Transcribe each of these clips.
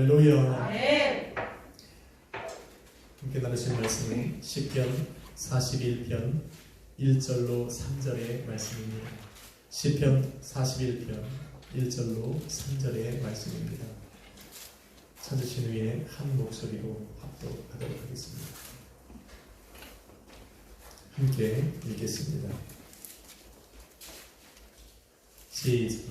할렐루야. 아멘. 함께 나누실 말씀은 시편 41편 1절로 3절의 말씀입니다. 시편 41편 1절로 3절의 말씀입니다. 찾으신 후에 한 목소리로 합독하도록 하겠습니다. 함께 읽겠습니다. 시작.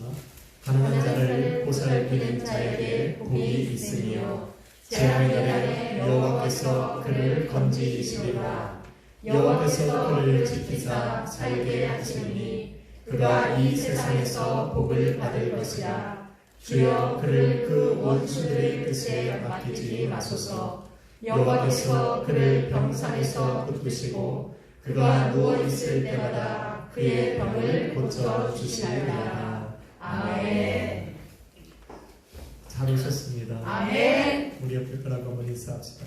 가난한 자를 보살피는 자에게 복이 있으며 재앙의 날에 여호와께서 그를 건지시리라. 여호와께서 그를 지키사 살게 하시니 그가 이 세상에서 복을 받을 것이라. 주여 그를 그 원수들의 뜻에 맡기지 마소서. 여호와께서 그를 병상에서 붙드시고 그가 누워있을 때마다 그의 병을 고쳐주시리라. 아멘. 잘 오셨습니다. 아멘. 우리 옆에 거라고 한번 인사합시다.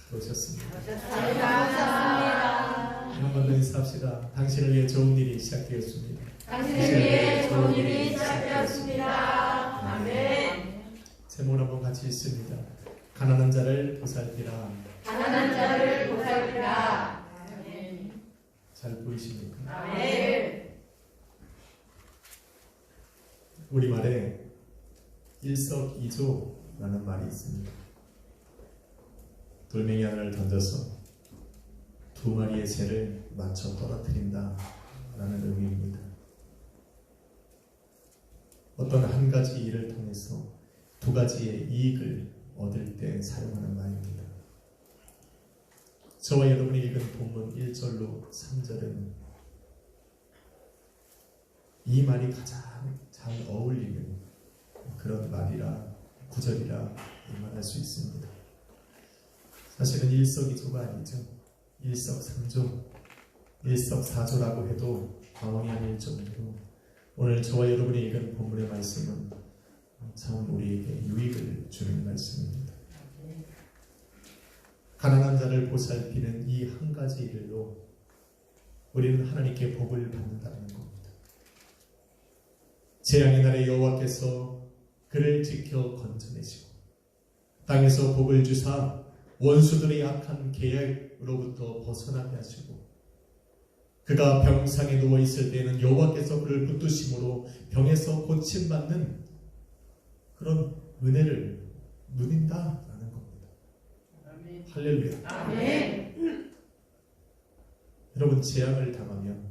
잘 오셨습니다. 감사합니다. 한 번 더 인사합시다. 당신을 위해 좋은 일이 시작되었습니다. 당신을 위해 좋은 일이 시작되었습니다. 아멘. 제목을 한번 같이 읽습니다. 가난한 자를 보살피라. 가난한 자를 보살피라. 아멘. 잘 보이십니까? 아멘. 우리말에 일석이조라는 말이 있습니다. 돌멩이 하나를 던져서 두 마리의 새를 맞춰 떨어뜨린다 라는 의미입니다. 어떤 한 가지 일을 통해서 두 가지의 이익을 얻을 때 사용하는 말입니다. 저와 여러분이 읽은 본문 1절로 3절은 이 말이 가장 잘 어울리는 그런 말이라 구절이라 말할 수 있습니다. 사실은 일석이조가 아니죠. 일석삼조, 일석사조라고 해도 과언이 아닐 정도로 오늘 저와 여러분이 읽은 본문의 말씀은 참 우리에게 유익을 주는 말씀입니다. 가난한 자를 보살피는 이 한 가지 일로 우리는 하나님께 복을 받는다는 겁니다. 재앙의 날에 여호와께서 그를 지켜 건져내시고 땅에서 복을 주사 원수들의 악한 계략으로부터 벗어나게 하시고 그가 병상에 누워있을 때에는 여호와께서 그를 붙드심으로 병에서 고침받는 그런 은혜를 누린다라는 겁니다. 아멘. 할렐루야. 아멘. 여러분, 재앙을 당하면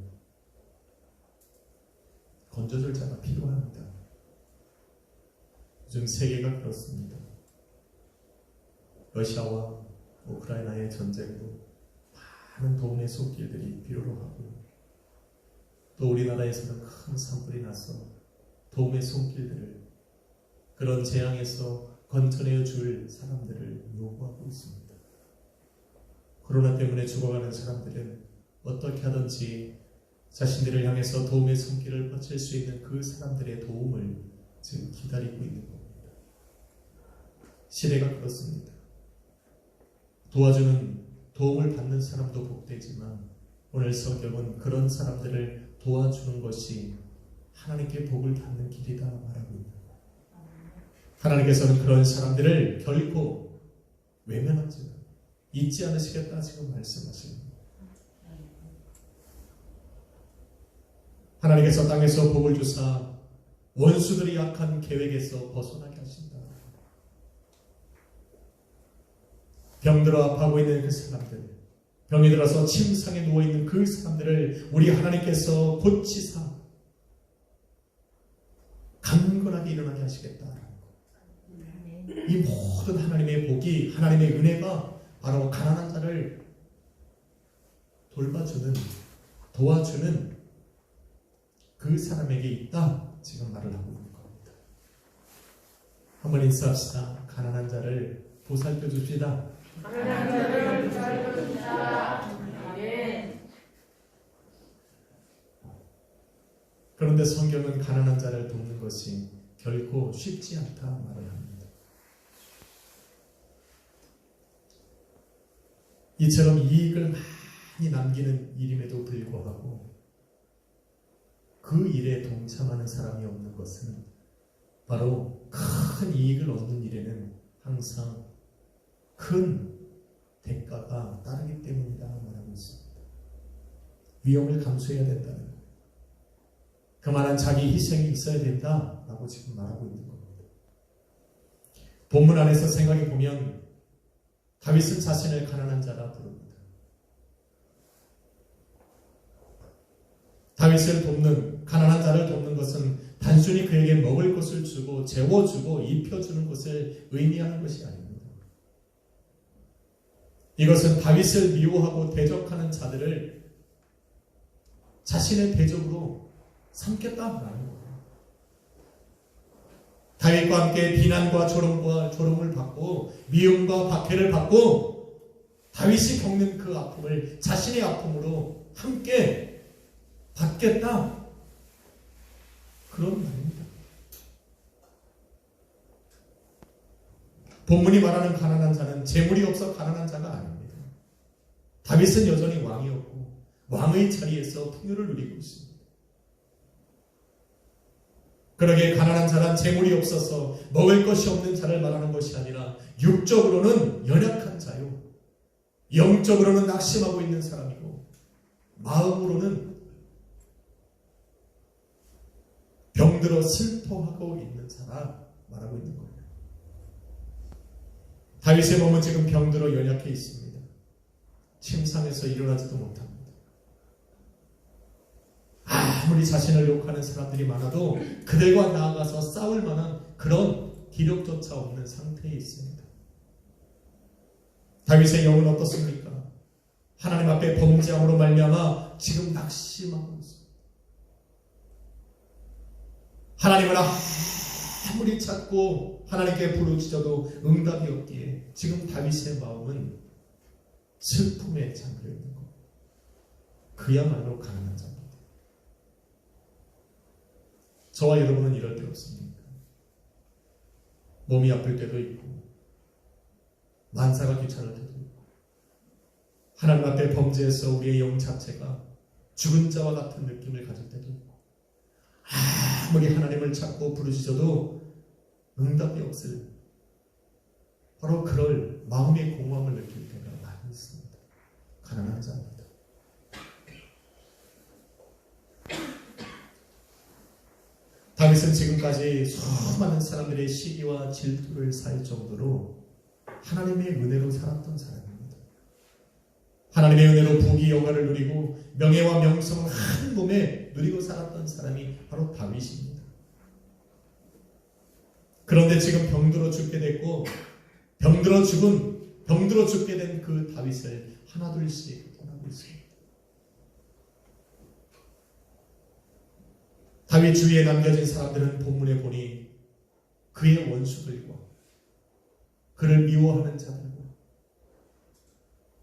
건져줄 자가 필요합니다. 요즘 세계가 그렇습니다. 러시아와 우크라이나의 전쟁으로 많은 도움의 손길들이 필요로 하고요. 또 우리나라에서는 큰 산불이 나서 도움의 손길들을 그런 재앙에서 건져내어 줄 사람들을 요구하고 있습니다. 코로나 때문에 죽어가는 사람들은 어떻게 하든지 자신들을 향해서 도움의 손길을 뻗칠 수 있는 그 사람들의 도움을 지금 기다리고 있는 겁니다. 시대가 그렇습니다. 도움을 받는 사람도 복되지만 오늘 성경은 그런 사람들을 도와주는 것이 하나님께 복을 받는 길이다 말하고 있다. 하나님께서는 그런 사람들을 결코 외면하지 잊지 않으시겠다 지금 말씀하십니다. 하나님께서 땅에서 복을 주사 원수들이 약한 계획에서 벗어나게 하신다. 병들어 아파하고 있는 그 사람들, 병이 들어서 침상에 누워있는 그 사람들을 우리 하나님께서 고치사 강건하게 일어나게 하시겠다. 이 모든 하나님의 복이, 하나님의 은혜가 바로 가난한 자를 돌봐주는, 도와주는 그 사람에게 있다. 지금 말을 하고 있는 겁니다. 한번 인사합시다. 가난한 자를 보살펴 줍시다. 가난한 자를 보살펴 줍시다. 아멘. 그런데 성경은 가난한 자를 돕는 것이 결코 쉽지 않다 말을 합니다. 이처럼 이익을 많이 남기는 일임에도 불구하고 그 일에 동참하는 사람이 없는 것은 바로 큰 이익을 얻는 일에는 항상 큰 대가가 따르기 때문이다 말하고 있습니다. 위험을 감수해야 된다는 거예요. 그만한 자기 희생이 있어야 된다라고 지금 말하고 있는 겁니다. 본문 안에서 생각해 보면 다윗은 자신을 가난한 자라 부릅니다. 다윗을 돕는, 가난한 자를 돕는 것은 단순히 그에게 먹을 것을 주고 재워주고 입혀주는 것을 의미하는 것이 아닙니다. 이것은 다윗을 미워하고 대적하는 자들을 자신의 대적으로 삼겠다는 거예요. 다윗과 함께 비난과 조롱을 받고 미움과 박해를 받고 다윗이 겪는 그 아픔을 자신의 아픔으로 함께 받겠다. 그런 말입니다. 본문이 말하는 가난한 자는 재물이 없어 가난한 자가 아닙니다. 다윗은 여전히 왕이었고 왕의 자리에서 풍요를 누리고 있습니다. 그러게 가난한 자란 재물이 없어서 먹을 것이 없는 자를 말하는 것이 아니라 육적으로는 연약한 자요, 영적으로는 낙심하고 있는 사람이고 마음으로는 병들어 슬퍼하고 있는 자라 말하고 있는 거예요. 다윗의 몸은 지금 병들어 연약해 있습니다. 침상에서 일어나지도 못합니다. 아무리 자신을 욕하는 사람들이 많아도 그들과 나아가서 싸울 만한 그런 기력조차 없는 상태에 있습니다. 다윗의 영은 어떻습니까? 하나님 앞에 범죄함으로 말미암아 지금 낙심하고 있습니다. 하나님을 아무리 찾고 하나님께 부르짖어도 응답이 없기에 지금 다윗의 마음은 슬픔에 잠겨 있는 겁니다. 그야말로 가난한 자입니다. 저와 여러분은 이럴 때 없습니까? 몸이 아플 때도 있고 만사가 귀찮을 때도 있고 하나님 앞에 범죄해서 우리의 영 자체가 죽은 자와 같은 느낌을 가질 때도 있고 아무리 하나님을 찾고 부르짖어도 응답이 없을 바로 그럴 마음의 공허함을 느낄 때가 많이 있습니다. 가난한 자입니다. 다윗은 지금까지 수많은 사람들의 시기와 질투를 살 정도로 하나님의 은혜로 살았던 사람입니다. 하나님의 은혜로 부귀 영화를 누리고 명예와 명성을 한 몸에 누리고 살았던 사람이 바로 다윗입니다. 그런데 지금 병들어 죽게 됐고 병들어 죽게 된 그 다윗을 하나둘씩 떠나고 있습니다. 다윗 주위에 남겨진 사람들은 본문에 보니 그의 원수들과 그를 미워하는 자들과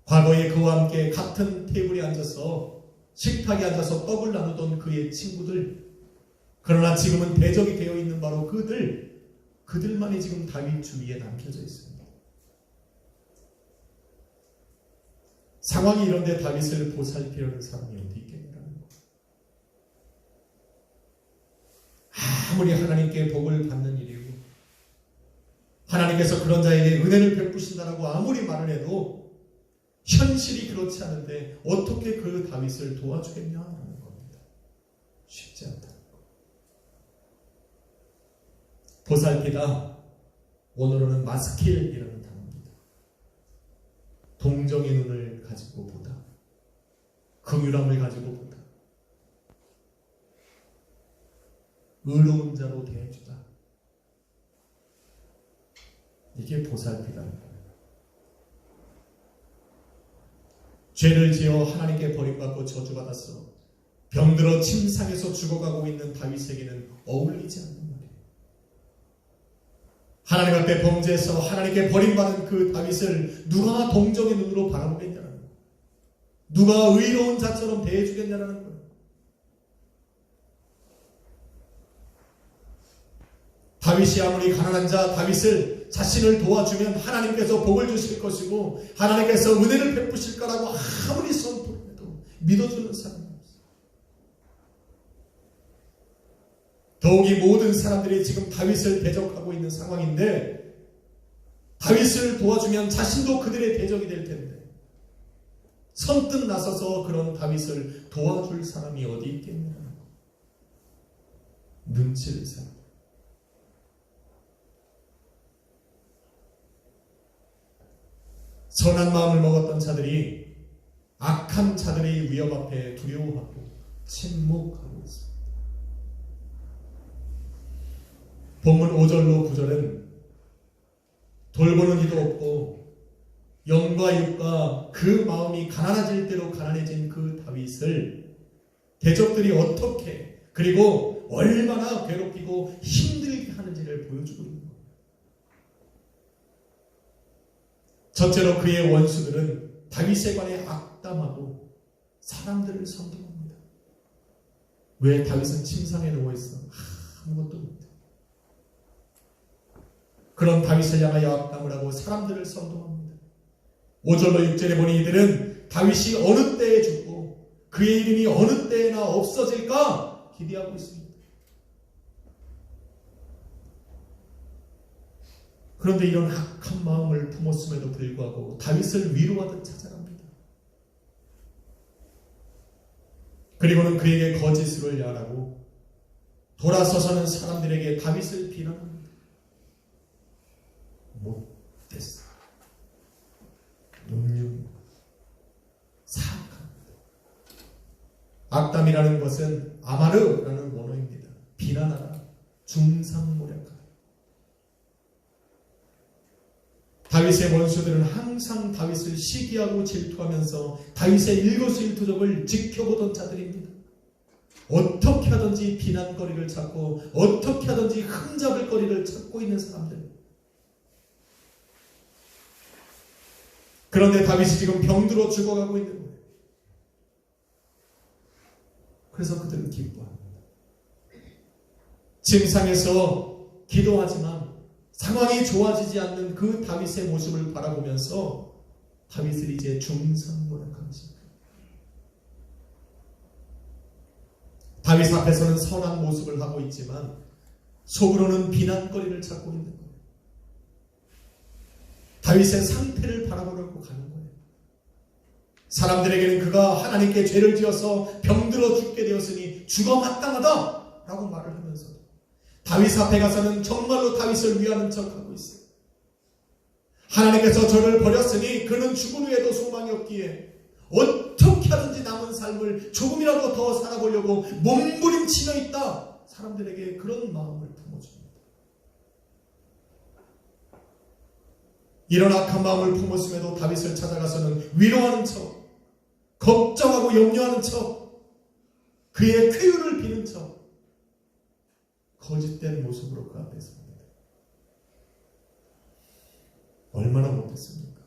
과거에 그와 함께 같은 테이블에 앉아서 식탁에 앉아서 떡을 나누던 그의 친구들, 그러나 지금은 대적이 되어 있는 바로 그들만이 지금 다윗 주위에 남겨져 있습니다. 상황이 이런데 다윗을 보살피려는 사람이 어디 있겠냐는 거. 아무리 하나님께 복을 받는 일이고 하나님께서 그런 자에게 은혜를 베푸신다라고 아무리 말을 해도 현실이 그렇지 않은데 어떻게 그 다윗을 도와주겠냐는 겁니다. 쉽지 않다는 거. 보살피다, 원어로는 마스킬이라는 단어입니다. 동정의 눈을 가지고 보다, 긍휼함을 가지고 보다, 의로운 자로 대해주다. 이게 보살피다는 거예요. 죄를 지어 하나님께 버림받고 저주받았어 병들어 침상에서 죽어가고 있는 다윗에게는 어울리지 않는 말이에요. 하나님 앞에 범죄해서 하나님께 버림받은 그 다윗을 누가 동정의 눈으로 바라보겠냐는 거예요. 누가 의로운 자처럼 대해주겠냐는 거예요. 다윗이 아무리 가난한 자 다윗을 자신을 도와주면 하나님께서 복을 주실 것이고 하나님께서 은혜를 베푸실 거라고 아무리 선포해도 믿어주는 사람이 없어요. 더욱이 모든 사람들이 지금 다윗을 대적하고 있는 상황인데 다윗을 도와주면 자신도 그들의 대적이 될 텐데 선뜻 나서서 그런 다윗을 도와줄 사람이 어디 있겠냐. 눈치를 줍니다. 선한 마음을 먹었던 자들이 악한 자들의 위협 앞에 두려워하고 침묵하고 있습니다. 본문 5절로 9절은 돌보는 이도 없고 영과 육과 그 마음이 가난해질 대로 가난해진 그 다윗을 대적들이 어떻게 그리고 얼마나 괴롭히고 힘들게 하는지를 보여주고 있는 겁니다. 첫째로 그의 원수들은 다윗에 관해 악담하고 사람들을 선동합니다. 왜 다윗은 침상에 누워있어? 아무것도 못해. 그런 다윗을 향하여 악담을 하고 사람들을 선동합니다. 5절로 6절에 보니 이들은 다윗이 어느 때에 죽고 그의 이름이 어느 때에나 없어질까 기대하고 있습니다. 그런데 이런 악한 마음을 품었음에도 불구하고 다윗을 위로하듯 찾아갑니다. 그리고는 그에게 거짓으로 야라고 돌아서서는 사람들에게 다윗을 비난합니다. 못됐어. 음흉, 사악합니다. 악담이라는 것은 아마르라는 원어입니다. 비난하다, 중상모략하다. 다윗의 원수들은 항상 다윗을 시기하고 질투하면서 다윗의 일거수일투족을 지켜보던 자들입니다. 어떻게 하든지 비난거리를 찾고 어떻게 하든지 흠잡을 거리를 찾고 있는 사람들. 그런데 다윗이 지금 병들어 죽어가고 있는 거예요. 그래서 그들은 기뻐합니다. 침상에서 기도하지만 상황이 좋아지지 않는 그 다윗의 모습을 바라보면서 다윗을 이제 중상모략합니다. 다윗 앞에서는 선한 모습을 하고 있지만 속으로는 비난거리를 찾고 있는 거예요. 다윗의 상태를 바라보려고 가는 거예요. 사람들에게는 그가 하나님께 죄를 지어서 병들어 죽게 되었으니 죽어 마땅하다 라고 말을 하면서 다윗 앞에 가서는 정말로 다윗을 위하는 척하고 있어요. 하나님께서 저를 버렸으니 그는 죽은 후에도 소망이 없기에 어떻게 하든지 남은 삶을 조금이라도 더 살아보려고 몸부림치며 있다. 사람들에게 그런 마음을 품어줍니다. 이런 악한 마음을 품었음에도 다윗을 찾아가서는 위로하는 척, 걱정하고 염려하는 척, 그의 쾌유를 비는 척, 거짓된 모습으로 그 앞에 섭니다. 얼마나 못했습니까?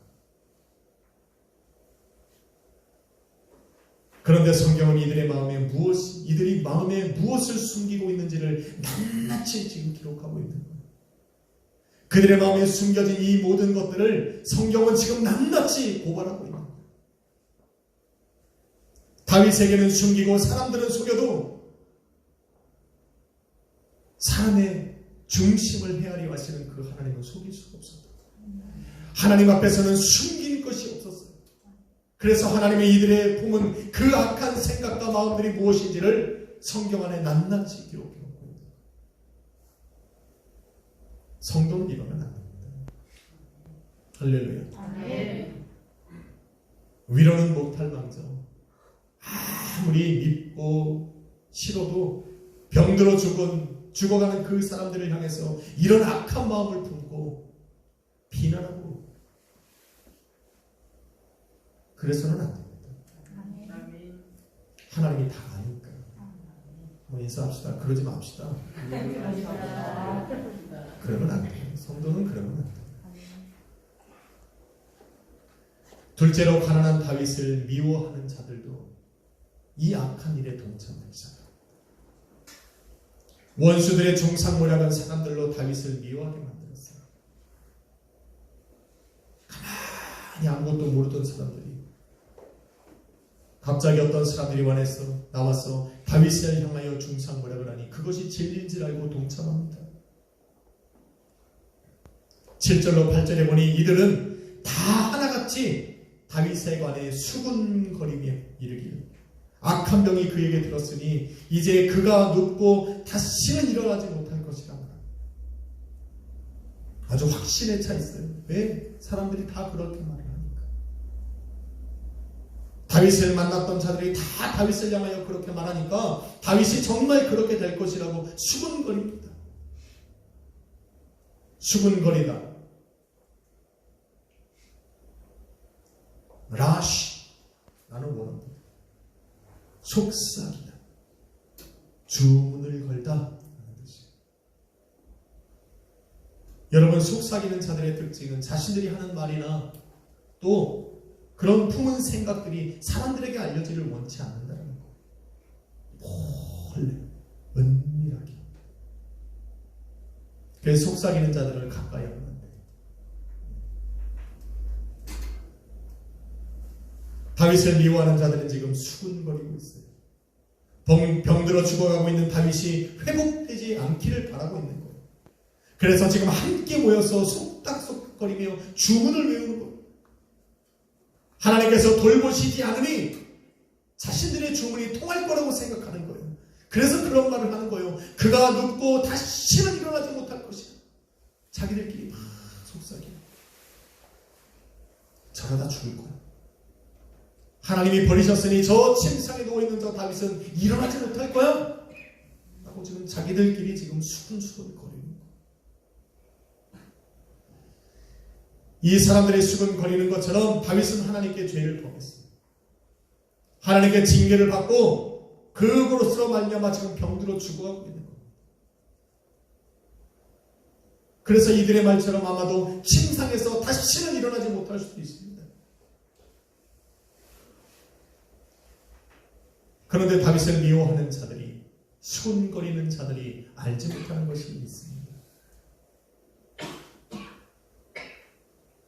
그런데 성경은 이들이 마음에 무엇을 숨기고 있는지를 낱낱이 지금 기록하고 있는 거예요. 그들의 마음에 숨겨진 이 모든 것들을 성경은 지금 낱낱이 고발하고 있는 거예요. 다윗에게는 숨기고 사람들은 속여도 사람의 중심을 헤아려 하시는 그 하나님은 속일 수가 없었다. 하나님 앞에서는 숨길 것이 없었어요. 그래서 하나님의 이들의 품은 그 악한 생각과 마음들이 무엇인지를 성경 안에 낱낱이 기록해 놓고 있는 거예요. 성도는 이러면 안 됩니다. 할렐루야. 아멘. 위로는 못할 망정 아무리 밉고 싫어도 병들어 죽어가는 그 사람들을 향해서 이런 악한 마음을 품고 비난하고 그래서는 안 됩니다. 아멘. 하나님이 다 아니까. 한번 인사합시다. 그러지 맙시다. 그러면 안 돼요. 성도는 그러면 안 돼요. 둘째로 가난한 다윗을 미워하는 자들도 이 악한 일에 동참하기 시작합니다. 원수들의 중상모략한 사람들로 다윗을 미워하게 만들었어요. 가만히 아무것도 모르던 사람들이 갑자기 어떤 사람들이 나와서 다윗을 향하여 중상모략을 하니 그것이 진리인 줄 알고 동참합니다. 7절로 8절에 보니 이들은 다 하나같이 다윗에 관해 수군거리며 이르기를 악한 병이 그에게 들었으니 이제 그가 눕고 다시는 일어나지 못할 것이라. 아주 확신에 차 있어요. 왜? 사람들이 다 그렇게 말을 하니까. 다윗을 만났던 자들이 다 다윗을 향하여 그렇게 말하니까 다윗이 정말 그렇게 될 것이라고 수군거립니다. 수군거리다. 라시 라는 원어입니다. 속삭이다. 주문을 걸다 라는 뜻이에요. 여러분, 속삭이는 자들의 특징은 자신들이 하는 말이나 또 그런 품은 생각들이 사람들에게 알려지를 원치 않는다는 거. 몰래 은밀하게. 그래서 속삭이는 자들을 가까이 하는 건데, 다윗을 미워하는 자들은 지금 수군거리고 있어요. 병들어 죽어가고 있는 다윗이 회복되지 않기를 바라고 있는 거예요. 그래서 지금 함께 모여서 속닥속닥거리며 주문을 외우는 거예요. 하나님께서 돌보시지 않으니 자신들의 주문이 통할 거라고 생각하는 거예요. 그래서 그런 말을 하는 거예요. 그가 눕고 다시는 일어나지 못할 것이다. 자기들끼리 막 속삭이고 저러다 죽을 거야. 하나님이 버리셨으니 저 침상에 누워있는 저 다윗은 일어나지 못할 거야 라고 지금 자기들끼리 지금 수근수근 거리는 거예요. 이 사람들이 수근거리는 것처럼 다윗은 하나님께 죄를 범했어요. 하나님께 징계를 받고 그것으로 말미암아 지금 병들어 죽어가고 있는 거예요. 그래서 이들의 말처럼 아마도 침상에서 다시는 일어나지 못할 수도 있습니다. 그런데 다윗을 미워하는 자들이, 수군거리는 자들이 알지 못하는 것이 있습니다.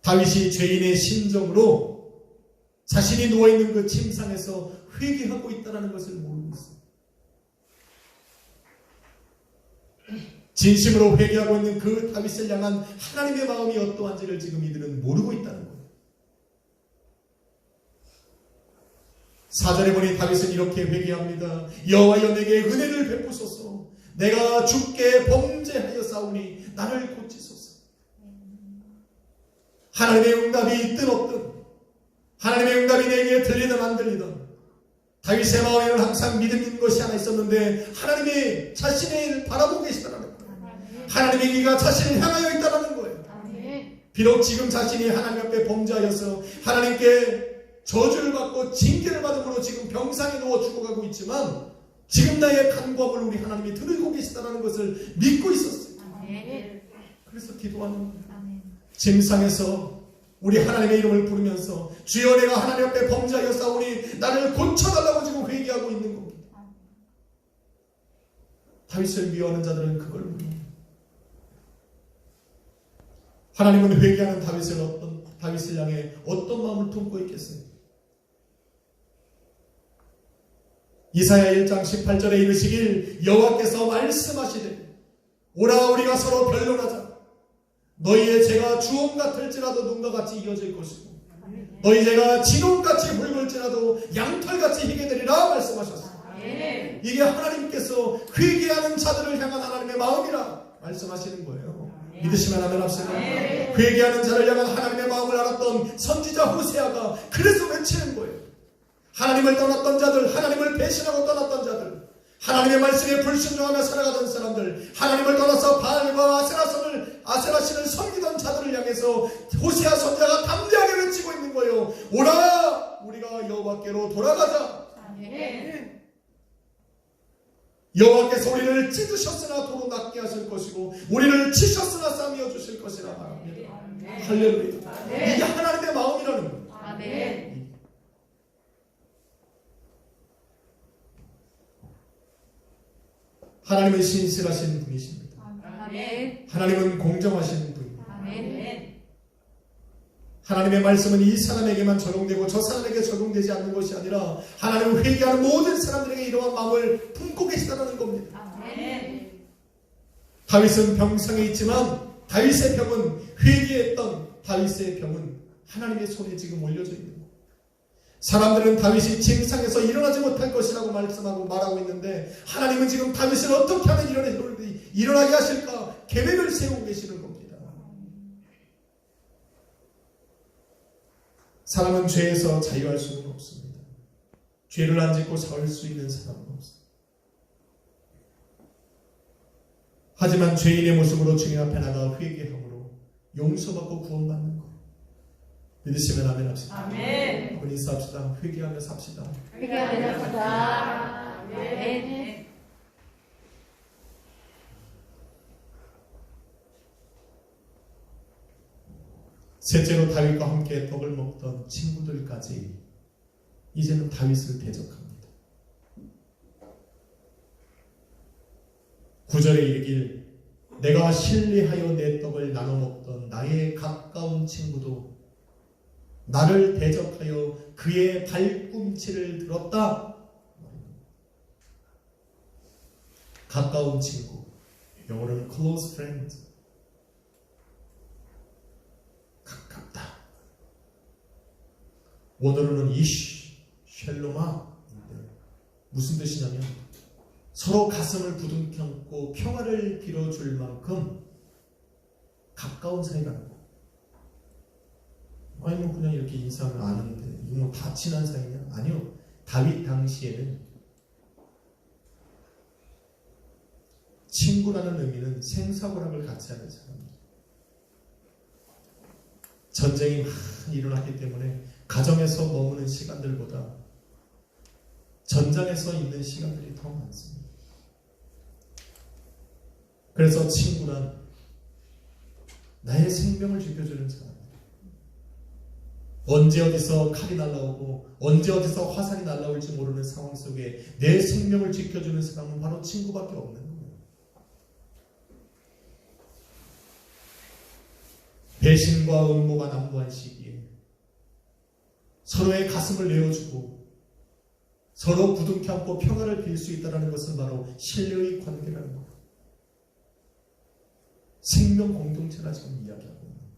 다윗이 죄인의 심정으로 자신이 누워있는 그 침상에서 회개하고 있다는 것을 모르고 있습니다. 진심으로 회개하고 있는 그 다윗을 향한 하나님의 마음이 어떠한지를 지금 이들은 모르고 있다는 거예요. 4절에 보니 다윗은 이렇게 회개합니다. 여호와여 내게 은혜를 베푸소서. 내가 주께 범죄하여 싸우니 나를 고치소서. 하나님의 응답이 있든 없든, 하나님의 응답이 내게 들리든 안 들리든, 다윗의 마음에는 항상 믿음 있는 것이 하나 있었는데 하나님이 자신을 바라보고 계시다는 거예요. 하나님의 귀가 자신을 향하여 있다는 거예요. 비록 지금 자신이 하나님 앞에 범죄하여서 하나님께 저주를 받고 징계를 받음으로 지금 병상에 누워 죽어가고 있지만 지금 나의 간구함을 우리 하나님이 들고 계시다는 것을 믿고 있었어요. 그래서 기도하는 거예요. 침상에서 우리 하나님의 이름을 부르면서 주여 내가 하나님 앞에 범죄하여 싸우니 나를 고쳐달라고 지금 회개하고 있는 겁니다. 다윗을 미워하는 자들은 그걸 모릅니다. 하나님은 회개하는 다윗을 향해 어떤 마음을 품고 있겠어요? 이사야 1장 18절에 이르시길 여호와께서 말씀하시되 오라 우리가 서로 변론하자. 너희의 죄가 주홍 같을지라도 눈과 같이 이어질 것이고 너희 죄가 진홍같이 붉을지라도 양털같이 희게 되리라 말씀하셨습니다. 이게 하나님께서 회개하는 자들을 향한 하나님의 마음이라 말씀하시는 거예요. 믿으시면 아멘 합시다. 회개하는 자를 향한 하나님의 마음을 알았던 선지자 호세아가 그래서 외치는 거예요. 하나님을 떠났던 자들, 하나님을 배신하고 떠났던 자들, 하나님의 말씀에 불순종하며 살아가던 사람들, 하나님을 떠나서 바알과 아세라신을 섬기던 자들을 향해서 호세아 선지자가 담대하게 외치고 있는 거예요. 오라 우리가 여호와께로 돌아가자. 여호와께서 우리를 찢으셨으나 도로 낫게 하실 것이고 우리를 치셨으나 싸매어 주실 것이라 말합니다. 할렐루야. 이게 하나님의 마음이라는 거예요. 하나님은 신실하신 분이십니다. 하나님은 공정하신 분입니다. 하나님의 말씀은 이 사람에게만 적용되고 저 사람에게 적용되지 않는 것이 아니라 하나님은 회개하는 모든 사람들에게 이러한 마음을 품고 계시다는 겁니다. 다윗은 병상에 있지만 다윗의 병은 회개했던 다윗의 병은 하나님의 손에 지금 올려져 있는 거예요. 사람들은 다윗이 징상에서 일어나지 못할 것이라고 말하고 있는데 하나님은 지금 다윗을 어떻게 하면 일어나게 하실까 계획을 세우고 계시는 겁니다. 사람은 죄에서 자유할 수는 없습니다. 죄를 안 짓고 살 수 있는 사람은 없습니다. 하지만 죄인의 모습으로 주님 앞에 나가 회개함으로 용서받고 구원받는 것 믿으시면 아멘 합시다. 아멘. 우리 인사합시다. 회개하며 삽시다. 회개하며 삽시다. 아멘. 셋째로 다윗과 함께 떡을 먹던 친구들까지 이제는 다윗을 대적합니다. 9절에 이르길 내가 신뢰하여 내 떡을 나눠 먹던 나의 가까운 친구도 나를 대적하여 그의 발꿈치를 들었다. 가까운 친구, 영어로는 close friend. 가깝다. 원어로는 샬로마. 무슨 뜻이냐면 서로 가슴을 부둥켜안고 평화를 빌어줄 만큼 가까운 사이라는 거. 아니 뭐 그냥 이렇게 인사하면 아는데 이거 뭐 다 친한 사이냐? 아니요. 다윗 당시에는 친구라는 의미는 생사고락을 같이 하는 사람입니다. 전쟁이 많이 일어났기 때문에 가정에서 머무는 시간들보다 전장에서 있는 시간들이 더 많습니다. 그래서 친구란 나의 생명을 지켜주는 사람. 언제 어디서 칼이 날라오고 언제 어디서 화살이 날라올지 모르는 상황 속에 내 생명을 지켜주는 사람은 바로 친구밖에 없는 거예요. 배신과 음모가 난무한 시기에 서로의 가슴을 내어주고 서로 부둥켜 안고 평화를 빌 수 있다는 것은 바로 신뢰의 관계라는 거예요. 생명 공동체라 지금 이야기하고 있는 거예요.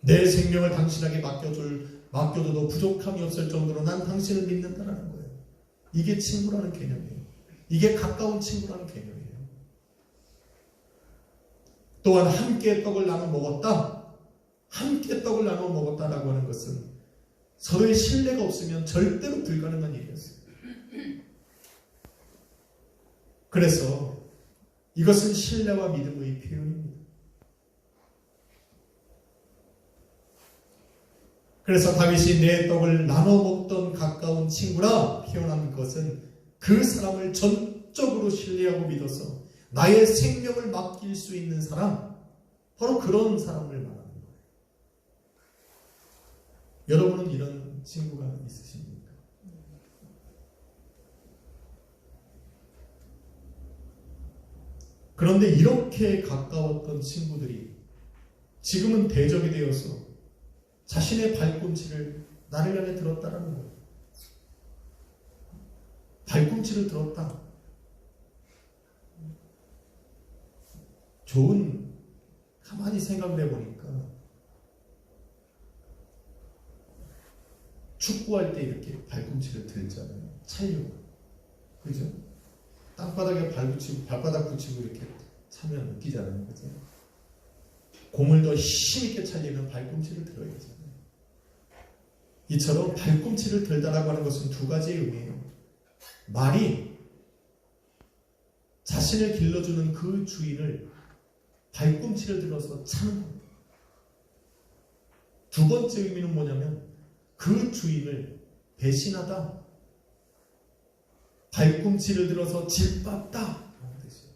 내 생명을 당신에게 맡겨줘도 부족함이 없을 정도로 난 당신을 믿는다라는 거예요. 이게 친구라는 개념이에요. 이게 가까운 친구라는 개념이에요. 또한 함께 떡을 나눠 먹었다. 함께 떡을 나눠 먹었다라고 하는 것은 서로의 신뢰가 없으면 절대로 불가능한 일이었어요. 그래서 이것은 신뢰와 믿음의 표현입니다. 그래서 다윗이 내 떡을 나눠 먹던 가까운 친구라 표현한 것은 그 사람을 전적으로 신뢰하고 믿어서 나의 생명을 맡길 수 있는 사람, 바로 그런 사람을 말하는 거예요. 여러분은 이런 친구가 있으십니까? 그런데 이렇게 가까웠던 친구들이 지금은 대적이 되어서 자신의 발꿈치를 나를 향해 들었다라는 거예요. 발꿈치를 들었다. 가만히 생각을 해보니까 축구할 때 이렇게 발꿈치를 들잖아요. 차려고. 그죠? 땅바닥에 발바닥 붙이고 이렇게 차면 웃기잖아요. 그죠? 공을 더 힘있게 차려면 발꿈치를 들어야 되잖아요. 이처럼 발꿈치를 들다라고 하는 것은 두 가지의 의미예요. 말이 자신을 길러주는 그 주인을 발꿈치를 들어서 차는 겁니다. 두 번째 의미는 뭐냐면 그 주인을 배신하다, 발꿈치를 들어서 짓밟다 라는 뜻이에요.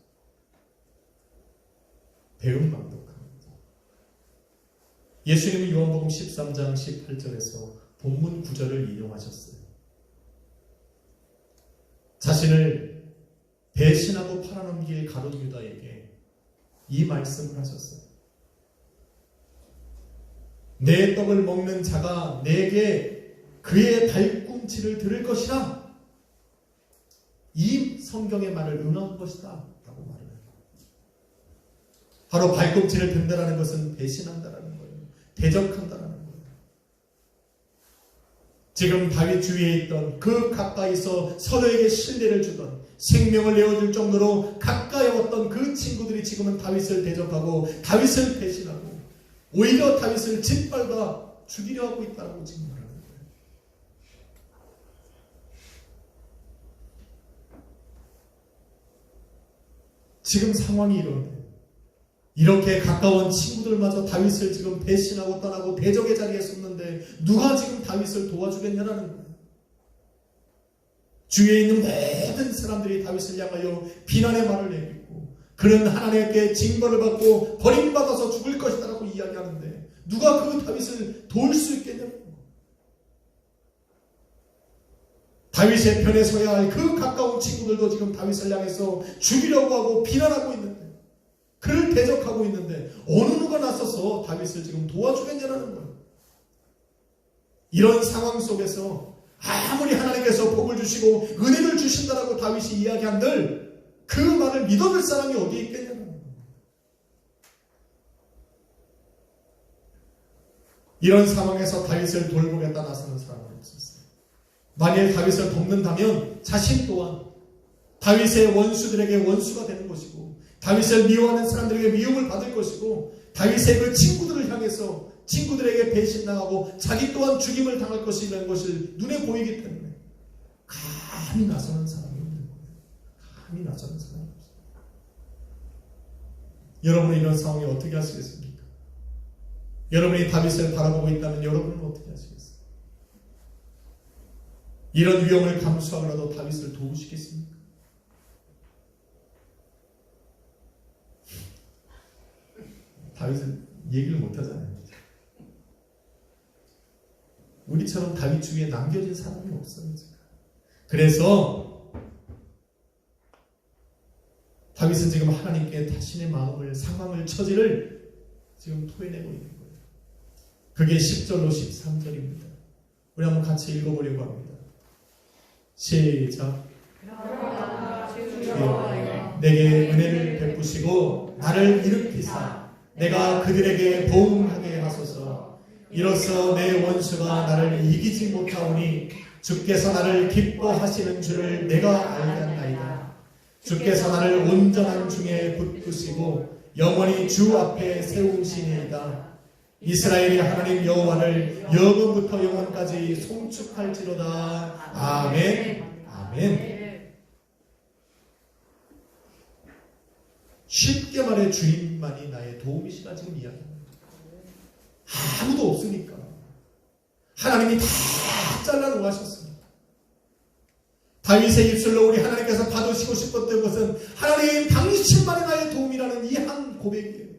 배은망덕합니다. 예수님은 요한복음 13장 18절에서 본문 9절을 인용하셨어요. 자신을 배신하고 팔아넘길 가룟 유다에게 이 말씀을 하셨어요. 내 떡을 먹는 자가 내게 그의 발꿈치를 들을 것이라. 이 성경의 말을 응한 것이다 라고 말을 해요. 바로 발꿈치를 든다라는 것은 배신한다라는 거예요. 대적한다라는 거예요. 지금 다윗 주위에 있던 그 가까이서 서로에게 신뢰를 주던 생명을 내어줄 정도로 가까이 왔던 그 친구들이 지금은 다윗을 대적하고 다윗을 배신하고 오히려 다윗을 짓밟아 죽이려 하고 있다고 지금 말하는 거예요. 지금 상황이 이런데 이렇게 가까운 친구들마저 다윗을 지금 배신하고 떠나고 대적의 자리에 섰는데 누가 지금 다윗을 도와주겠냐라는 거예요. 주위에 있는 모든 사람들이 다윗을 향하여 비난의 말을 내뱉고 그는 하나님께 징벌을 받고 버림받아서 죽을 것이다라고 이야기하는데 누가 그 다윗을 도울 수 있겠냐고. 다윗의 편에 서야 할 그 가까운 친구들도 지금 다윗을 향해서 죽이려고 하고 비난하고 있는데 그를 대적하고 있는데 어느 누가 나서서 다윗을 지금 도와주겠냐는 거예요. 이런 상황 속에서 아무리 하나님께서 복을 주시고 은혜를 주신다라고 다윗이 이야기한들 그 말을 믿어줄 사람이 어디에 있겠냐는 거예요. 이런 상황에서 다윗을 돌보겠다 나서는 사람은 없었어요. 만일 다윗을 돕는다면 자신 또한 다윗의 원수들에게 원수가 되는 것이고 다윗을 미워하는 사람들에게 미움을 받을 것이고 다윗의 그 친구들을 향해서 친구들에게 배신당하고 자기 또한 죽임을 당할 것이라는 것을 눈에 보이기 때문에 감히 나서는 사람이 없는 거예요. 감히 나서는 사람이 없어요. 여러분은 이런 상황에 어떻게 하시겠습니까? 여러분이 다윗을 바라보고 있다면 여러분은 어떻게 하시겠어요? 이런 위험을 감수하고라도 다윗을 도우시겠습니까? 다윗은 얘기를 못하잖아요. 우리처럼 다윗 주위에 남겨진 사람이 없어요. 그래서 다윗은 지금 하나님께 자신의 마음을, 상황을, 처지를 지금 토해내고 있는 거예요. 그게 10절로 13절입니다. 우리 한번 같이 읽어보려고 합니다. 시작. 내게 은혜를 베푸시고 나를 일으키사 내가 그들에게 보응하게 하소서. 이로써 내 원수가 나를 이기지 못하오니 주께서 나를 기뻐하시는 줄을 내가 알겠나이다. 주께서 나를 온전한 중에 붙드시고 영원히 주 앞에 세우시니이다. 이스라엘의 하나님 여호와를 영원부터 영원까지 송축할지로다. 아멘. 아멘. 쉽게 말해 주님만이 나의 도움이시라 지금 이야기합니다. 아무도 없으니까 하나님이 다 잘라놓으셨습니다. 다윗의 입술로 우리 하나님께서 받으시고 싶었던 것은 하나님 당신만이 나의 도움이라는 이 한 고백이에요.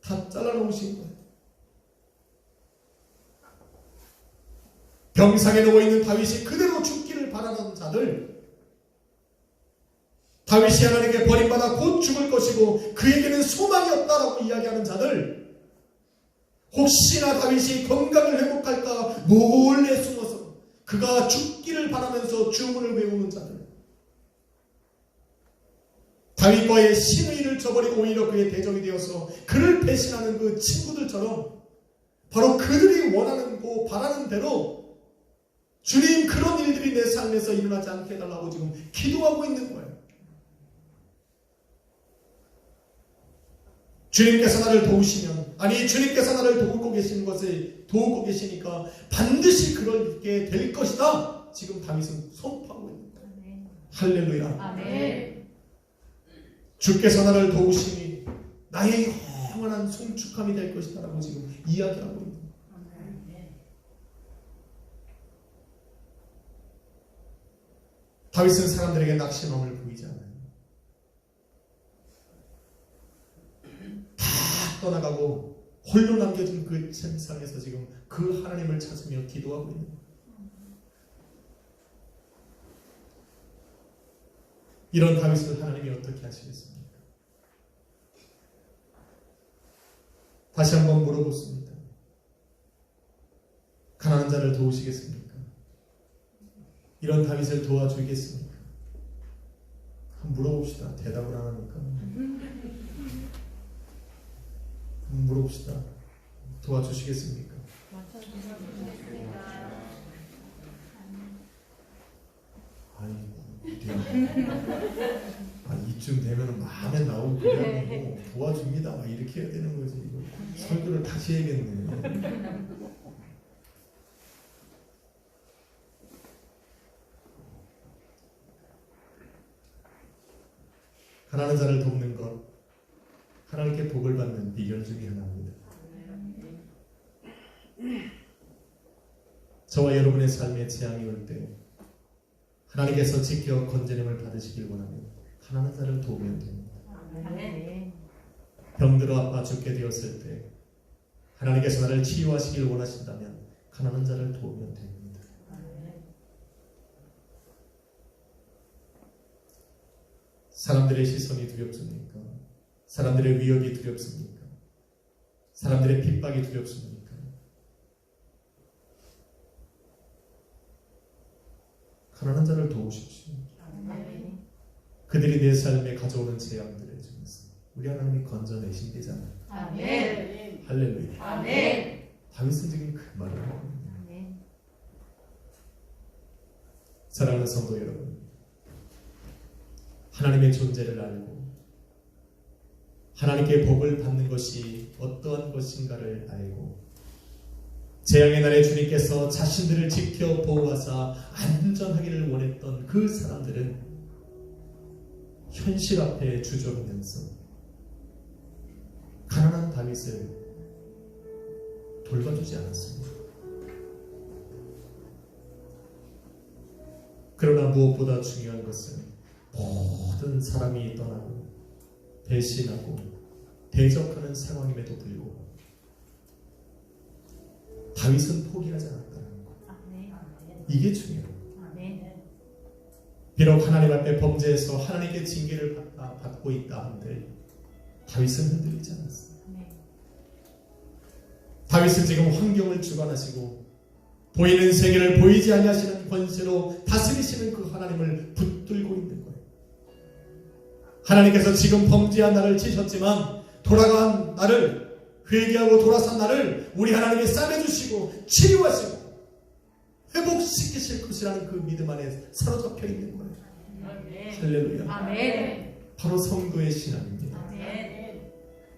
다 잘라놓으신 거예요. 병상에 누워있는 다윗이 그대로 죽기를 바라는 자들, 다윗이 하나님께 버림받아 곧 죽을 것이고 그에게는 소망이 없다라고 이야기하는 자들, 혹시나 다윗이 건강을 회복할까 몰래 숨어서 그가 죽기를 바라면서 주문을 외우는 자들, 다윗과의 신의를 저버리고 오히려 그의 대적이 되어서 그를 배신하는 그 친구들처럼 바로 그들이 원하는 바라는 대로 주님 그런 일들이 내 삶에서 일어나지 않게 해달라고 지금 기도하고 있는 거예요. 주님께서 나를 도우시면, 아니 주님께서 나를 도우고 계시는 것을 도우고 계시니까 반드시 그렇게 될 것이다. 지금 다윗은 선포하고 있는 거예요. 아멘. 할렐루야. 아멘. 주께서 나를 도우시니 나의 영원한 송축함이 될 것이다 라고 지금 이야기하고 있는 거예요. 다윗은 사람들에게 낙심함을 보이지 않아요. 다 떠나가고 홀로 남겨진 그 세상에서 지금 그 하나님을 찾으며 기도하고 있는 거예요. 이런 다윗을 하나님이 어떻게 하시겠습니까? 다시 한번 물어보습니다. 가난한 자를 도우시겠습니까? 이런 다윗을 도와주겠습니까? 한번 물어봅시다. 대답을 안 하니까. 기도합시다. 도와주시겠습니까? 이쯤 되면 마음에 나오고 그냥 도와줍니다. 막 이렇게 해야 되는 거지. 이거 설교를 다시 해야겠네. 가난한 자를 돕는 것, 하나님께 복을 받는 비결 중에 하나입니다. 저와 여러분의 삶에 재앙이 올 때 하나님께서 지켜 건져냄을 받으시길 원하면 가난한 자를 도우면 됩니다. 병들어 아파 죽게 되었을 때 하나님께서 나를 치유하시길 원하신다면 가난한 자를 도우면 됩니다. 사람들의 시선이 두렵습니까? 사람들의 위협이 두렵습니까? 사람들의 핍박이 두렵습니까? 가난한 자를 도우십시오. 그들이 내 삶에 가져오는 재앙들을 중에서 우리 하나님이 건져내신대잖아요. 아멘. 할렐루야. 아멘. 다윗은 지금 그 말을 하고 있습니다. 사랑하는 성도 여러분, 하나님의 존재를 알고 하나님께 복을 받는 것이 어떠한 것인가를 알고 재앙의 날에 주님께서 자신들을 지켜 보호하사 안전하기를 원했던 그 사람들은 현실 앞에 주저하면서 가난한 다윗을 돌봐주지 않았습니다. 그러나 무엇보다 중요한 것은 모든 사람이 떠나고 배신하고 대적하는 상황임에도 불구하고 다윗은 포기하지 않았다는 것. 이게 중요해요. 비록 하나님 앞에 범죄해서 하나님께 징계를 받고 있다 한들 다윗은 흔들리지 않았어요. 다윗은 지금 환경을 주관하시고 보이는 세계를 보이지 아니하시는 권세로 다스리시는 그 하나님을 붙들고 있는 거예요. 하나님께서 지금 범죄한 나를 치셨지만 돌아간 나를 회개하고 돌아선 나를 우리 하나님이 싸매주시고 치유하시고 회복시키실 것이라는 그 믿음 안에 사로잡혀 있는 거예요. 할렐루야. 아멘. 바로 성도의 신앙입니다. 아멘.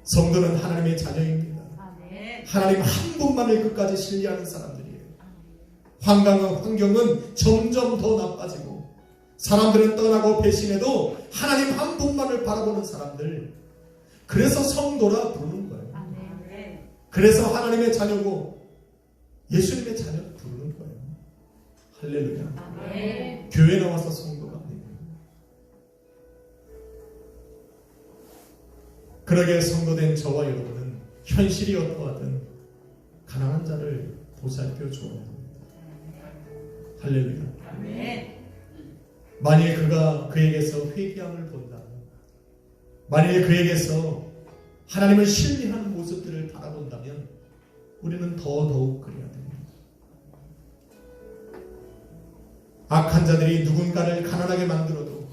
성도는 하나님의 자녀입니다. 아멘. 하나님 한 분만을 끝까지 신뢰하는 사람들이에요. 환경은 점점 더 나빠지고 사람들은 떠나고 배신해도 하나님 한 분만을 바라보는 사람들, 그래서 성도라 부르는 거예요. 아멘. 그래서 하나님의 자녀고 예수님의 자녀 부르는 거예요. 할렐루야. 아멘. 교회 나와서 성도가 아니에요. 그러게 성도된 저와 여러분은 현실이 어떠하든 가난한 자를 보살펴 주어야 합니다. 할렐루야. 아멘. 만일 그가 그에게서 회개함을 본다면, 만일 그에게서 하나님을 신뢰하는 모습들을 바라본다면 우리는 더더욱 그래야 됩니다. 악한 자들이 누군가를 가난하게 만들어도,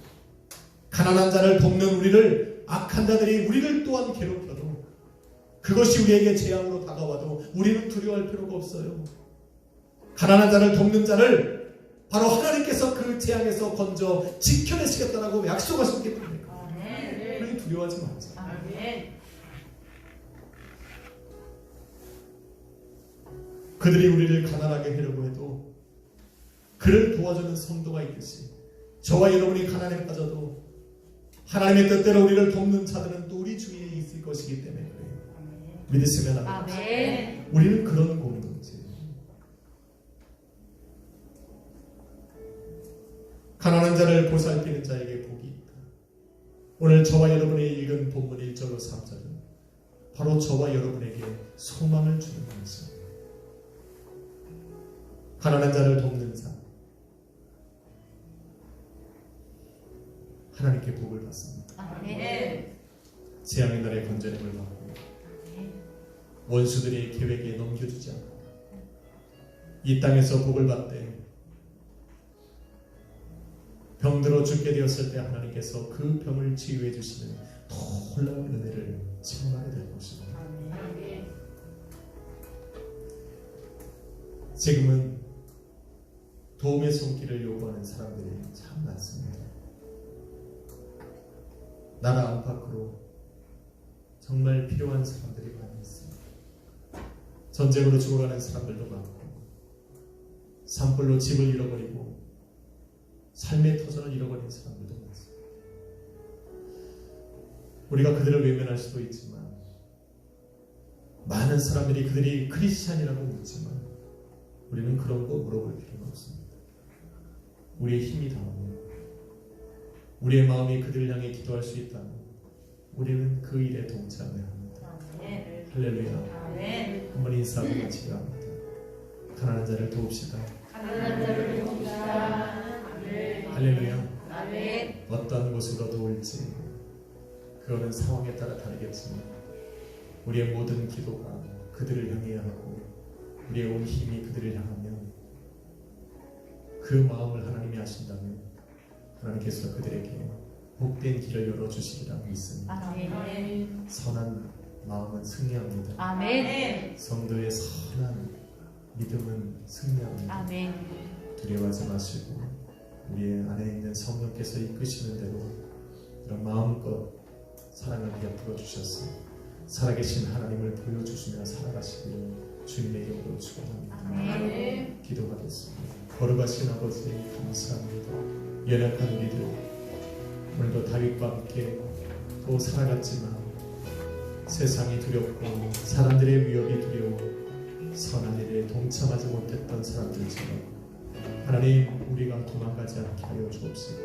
가난한 자를 돕는 우리를 악한 자들이 우리를 또한 괴롭혀도, 그것이 우리에게 재앙으로 다가와도 우리는 두려워할 필요가 없어요. 가난한 자를 돕는 자를 바로 하나님께서 그 재앙에서 건져 지켜내시겠다라고 약속하셨기 때문에 우리 두려워하지 마세요. 그들이 우리를 가난하게 하려고 해도 그를 도와주는 성도가 있듯이 저와 여러분이 가난에 빠져도 하나님의 뜻대로 우리를 돕는 자들은 또 우리 주위에 있을 것이기 때문에 그래요. 믿으시면 합니다. 우리는 그런 공동체예요. 가난한 자를 보살피는 자에게 복이 있다. 오늘 저와 여러분이 읽은 본문 1절로 3절은 바로 저와 여러분에게 소망을 주는 말씀입니다. 가난한 자를 돕는 삶, 하나님께 복을 받습니다. 재앙의 날에 건져냄을 받고 원수들의 계획에 넘겨주지 않고 이 땅에서 복을 받되 병들어 죽게 되었을 때 하나님께서 그 병을 치유해 주시는 놀라운 은혜를 체험하게 될 것입니다. 지금은 도움의 손길을 요구하는 사람들이 참 많습니다. 나라 안팎으로 정말 필요한 사람들이 많이 있습니다. 전쟁으로 죽어가는 사람들도 많고, 산불로 집을 잃어버리고 삶의 터전을 잃어버린 사람들도 많습니다. 우리가 그들을 외면할 수도 있지만, 많은 사람들이 그들이 크리스찬이라고 묻지만 우리는 그런 거 물어볼 필요는 없습니다. 우리의 힘이 닿으면, 우리의 마음이 그들을 향해 기도할 수 있다면 우리는 그 일에 동참해야 합니다. 아멘. 할렐루야. 아멘. 한번 인사하고 같이 합니다. 가난한 자를 도웁시다. 가난한 자를 돕시다. 아멘. 할렐루야. 아멘. 어떤 곳으로 도울지 그거는 상황에 따라 다르겠지만 우리의 모든 기도가 그들을 향해야 하고 우리의 온 힘이 그들을 향하면 그 마음을 하나님이 아신다면 하나님께서 그들에게 복된 길을 열어주시리라 믿습니다. 아멘. 선한 마음은 승리합니다. 아멘. 성도의 선한 믿음은 승리합니다. 아멘. 두려워하지 마시고 우리의 안에 있는 성령께서 이끄시는 대로 이런 마음껏 사랑을 베풀어 주셔서 살아계신 하나님을 보여주시며 살아가시기를 주님의 이름으로 축원합니다. 아멘. 기도하겠습니다. 거룩하신 아버지 감사합니다. 연약한 우리들 오늘도 다윗과 함께 또 살아갔지만 세상이 두렵고 사람들의 위협이 두려워 선한 일에 동참하지 못했던 사람들처럼 하나님 우리가 도망가지 않게 하여 주옵시고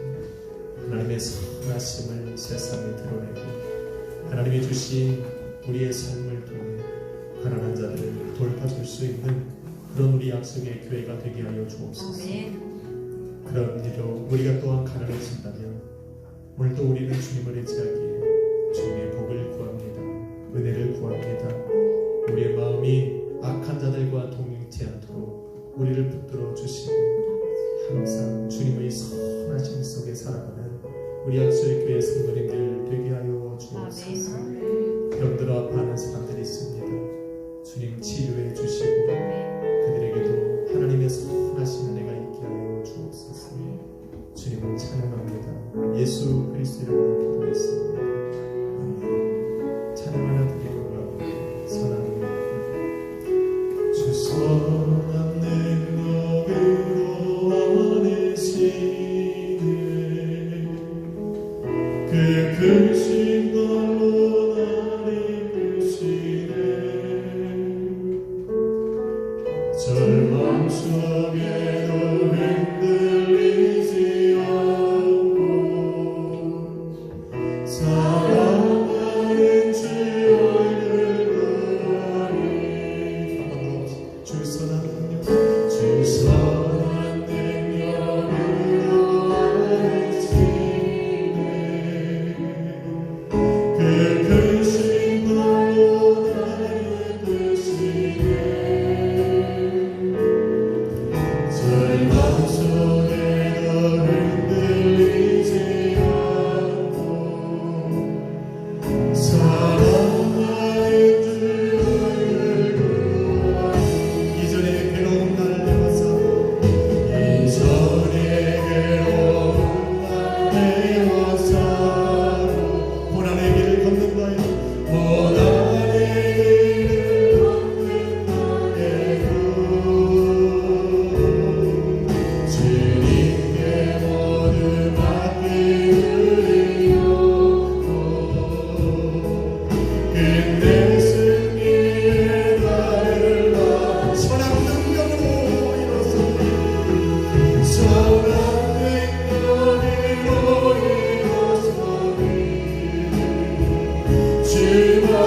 하나님의 선하심을 세상에 드러내고 하나님이 주신 우리의 삶을 통해 가난한 자들을 돌봐줄 수 있는 그런 우리 약속의 교회가 되게 하여 주옵소서. 아멘. 그런 일로 우리가 또한 가난해진다면 오늘도 우리는 주님을 의지하기에 주님의 복을 구합니다. 은혜를 구합니다. 우리의 마음이 악한 자들과 동행치 않도록 우리를 붙들어 주시고 항상 주님의 선하심 속에 살아가는 우리 약속의 교회 성도님들 되게 하여 주옵소서. 병들어 아파하는 사람들이 있습니다. 주님 치료해 주시고 그들에게도 하나님의 선하신 은혜가 있게 하여 주옵소서. 주님을 찬양합니다. 예수 그리스도 이름으로 기도했습니다. 아멘. 찬양 하나 드리고 가고 선한 주 선한 능력으로 안으시네 그 크신 걸로 날 이끄시네 절망 속에도 흔들리지 않고 사랑하는 주 얼굴 보니 한번 더 주 선한 능력 주 선한 능력으로 안으시네 그 크신 걸로 날 이끄시네 절망 속에도 흔들리지 않고 사랑하는 주 얼굴 보니 이전에 괴로운 날 내워싸고 이전에 괴로운 날 내워싸고 고난의 길을 걷는 거예요. 고난의 길을 걷는 나에도 주님께 모두 맡기리요 끝내 승리의 날을 봐 선한 능력으로 일어서리 선한 능력으로 일어서리 주만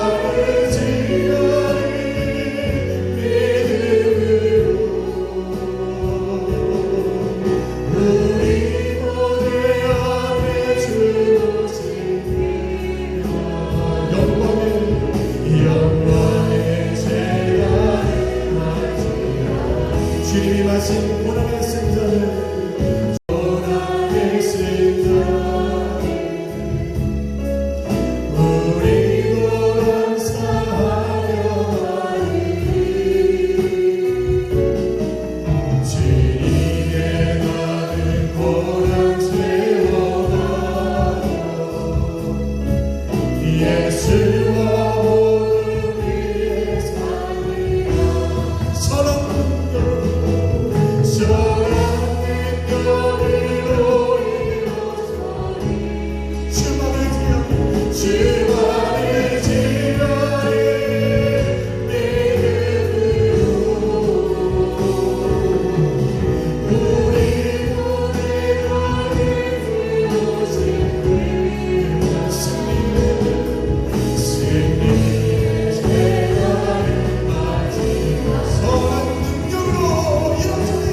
예수와 모든 위에 살리라. 사랑은요 사랑은요 일어서리. 주만을 지으리 주만을 지으리 믿음으로 우리 모두가 이루어진 승리의 세월을 맞이하. 선한 능력으로 일어서리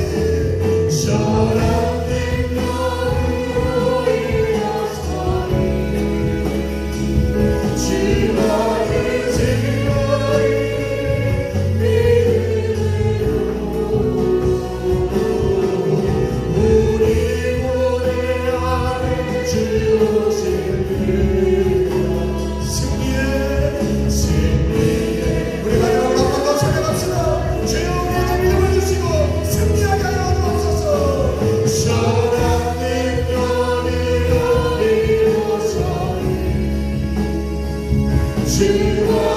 선한 능력으로 일어서리. 주만을 지으리 믿음으로 우리 모두 안에 주 승리의 우리가 여러분 한번더 찬양합시다. 주여 우리에게 믿음을 주시고 승리하게 하여 주옵소서. 선한 능력으로 이루어서리 주와